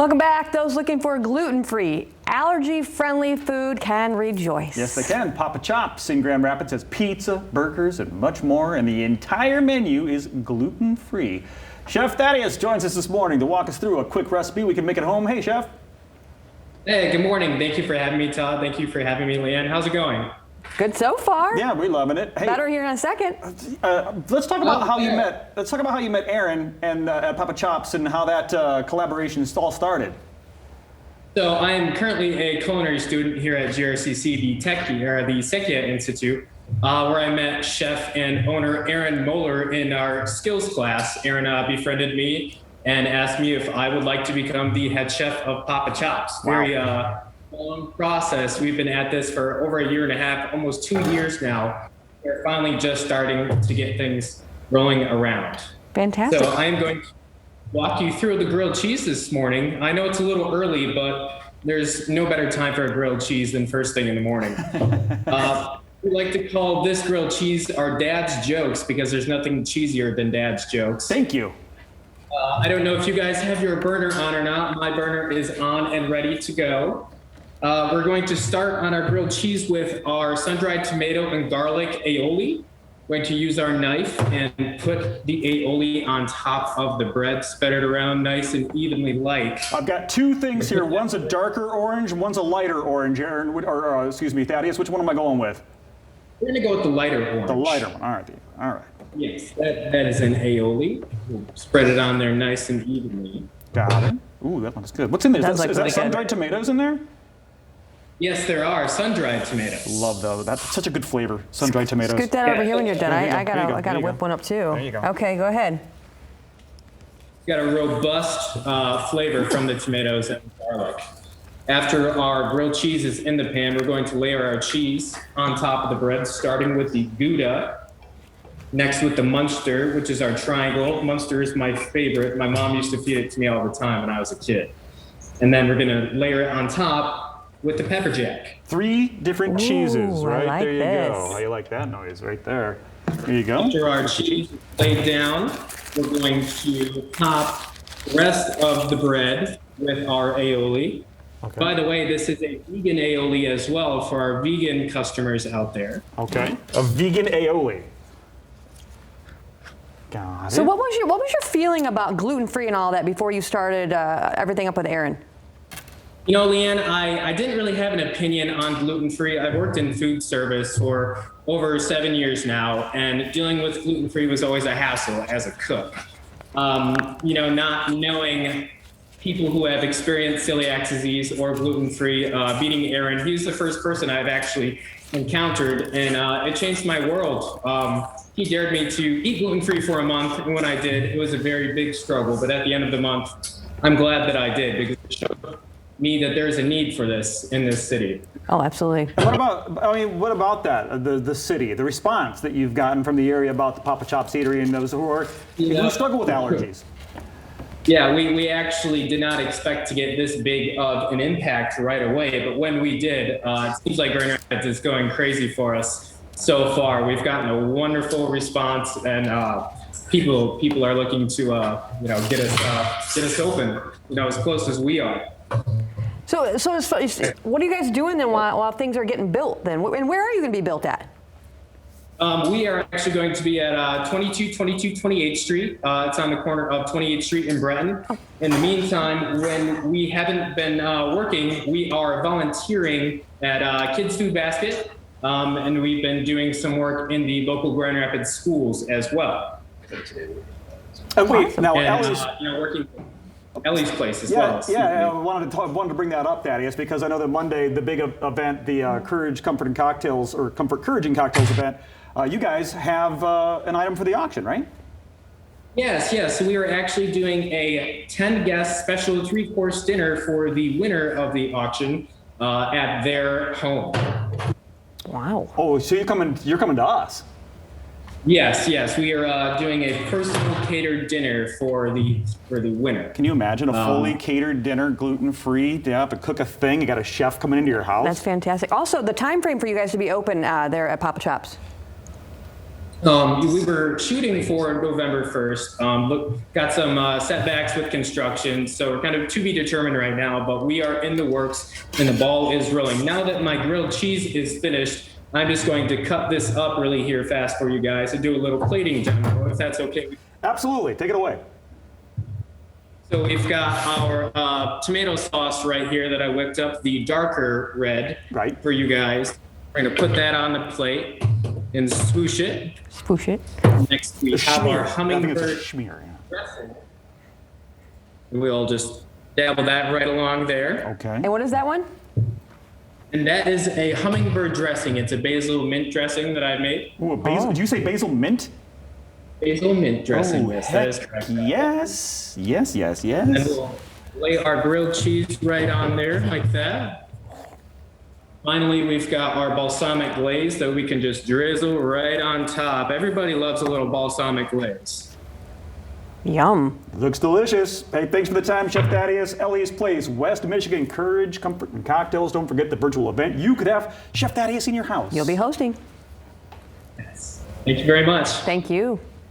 Welcome back. Those looking for gluten-free, allergy-friendly food can rejoice. Yes, they can. Papa Chops in Grand Rapids has pizza, burgers, and much more, and the entire menu is gluten-free. Chef Thaddeus joins us this morning to walk us through a quick recipe we can make at home. Hey, Chef. Hey, good morning. Thank you for having me, Todd. Thank you for having me, Leanne. How's it going? Good so far. Yeah, we're loving it. Hey, better here in a second. Let's talk about how you met. Let's talk about how you met Aaron and at Papa Chops and how that collaboration all started. So I am currently a culinary student here at GRCC, the Sekia Institute, where I met chef and owner Aaron Moeller in our skills class. Aaron befriended me and asked me if I would like to become the head chef of Papa Chops. Wow. Very long process. We've been at this for over a year and a half, almost 2 years now. We're finally just starting to get things rolling around. Fantastic. So I am going to walk you through the grilled cheese this morning. I know it's a little early, but there's no better time for a grilled cheese than first thing in the morning. We like to call this grilled cheese our dad's jokes because there's nothing cheesier than dad's jokes. Thank you. I don't know if you guys have your burner on or not. My burner is on and ready to go. We're going to start on our grilled cheese with our sun-dried tomato and garlic aioli. We're going to use our knife and put the aioli on top of the bread, spread it around nice and evenly like. I've got two things here. One's a darker orange, one's a lighter orange. Aaron, or excuse me, Thaddeus, which one am I going with? We're going to go with the lighter orange. The lighter one. All right. All right. Yes, that is an aioli. We'll spread it on there nice and evenly. Got it. Ooh, that looks good. What's in there? Is Like that sun-dried tomatoes in there? Yes, there are sun-dried tomatoes. Love those. That's such a good flavor. Sun-dried tomatoes. Scoot that over here when you're done. I gotta There you whip go. one up too. There you go. Okay, go ahead. Got a robust flavor from the tomatoes and garlic. After our grilled cheese is in the pan, we're going to layer our cheese on top of the bread, starting with the Gouda. Next with the Munster, which is our triangle. Munster is my favorite. My mom used to feed it to me all the time when I was a kid. And then we're gonna layer it on top with the pepper jack. 3 different cheeses, Ooh, right? I like there you this. go. How you like that noise right there? There you go. After our cheese is laid down, we're going to top the rest of the bread with our aioli. Okay. By the way, this is a vegan aioli as well for our vegan customers out there. Okay. A vegan aioli. Got it. So what was your feeling about gluten-free and all that before you started everything up with Aaron? You know, Leanne, I didn't really have an opinion on gluten-free. I've worked in food service for over 7 years now, and dealing with gluten-free was always a hassle as a cook. You know, not knowing people who have experienced celiac disease or gluten-free, meeting Aaron, he's the first person I've actually encountered, and it changed my world. He dared me to eat gluten-free for a month, and when I did, it was a very big struggle. But at the end of the month, I'm glad that I did because it showed me that there's a need for this in this city. Oh, absolutely. What about that? The city, the response that you've gotten from the area about the Papa Chops Eatery and those who struggle with allergies? Yeah, we actually did not expect to get this big of an impact right away, but when we did, it seems like Grand Rapids is going crazy for us so far. We've gotten a wonderful response, and people are looking to get us open, as close as we are. So what are you guys doing then while things are getting built then? And where are you going to be built at? We are actually going to be at 2222 28th Street. It's on the corner of 28th Street in Breton. In the meantime, when we haven't been working, we are volunteering at Kids Food Basket, and we've been doing some work in the local Grand Rapids schools as well. Wait, now And, Ellie's... working Ellie's place as Yeah, well. yeah. I wanted to bring that up, Thaddeus, because I know that Monday, the big event, the Courage, Comfort, and Cocktails, or Comfort, Courage, and Cocktails event, you guys have an item for the auction, right? Yes. So we are actually doing a 10-guest special 3-course dinner for the winner of the auction at their home. Wow. Oh, so you're coming to us? Yes. We are doing a personal catered dinner for the winner. Can you imagine a fully catered dinner, gluten-free? You have to cook a thing. You got a chef coming into your house. That's fantastic. Also, the time frame for you guys to be open there at Papa Chops. We were shooting for November 1st. Got some setbacks with construction, so we're kind of to be determined right now, but we are in the works and the ball is rolling. Now that my grilled cheese is finished, I'm just going to cut this up really here fast for you guys and do a little plating demo, if that's okay. Absolutely. Take it away. So we've got our tomato sauce right here that I whipped up, the darker red for you guys. We're going to put that on the plate and swoosh it. Swoosh it. Next, we have our hummingbird dressing. And we'll just dabble that right along there. Okay. And what is that one? And that is a hummingbird dressing. It's a basil mint dressing that I made. Ooh, basil. Did you say basil mint? Basil mint dressing, Oh, yes, heck that is correct. yes. Yes, yes, And yes. we'll lay our grilled cheese right on there like that. Finally, we've got our balsamic glaze that we can just drizzle right on top. Everybody loves a little balsamic glaze. Yum. Looks delicious. Hey, thanks for the time, Chef Thaddeus. Ellie's Place, West Michigan. Courage, comfort, and cocktails. Don't forget the virtual event. You could have Chef Thaddeus in your house. You'll be hosting. Yes. Thank you very much. Thank you.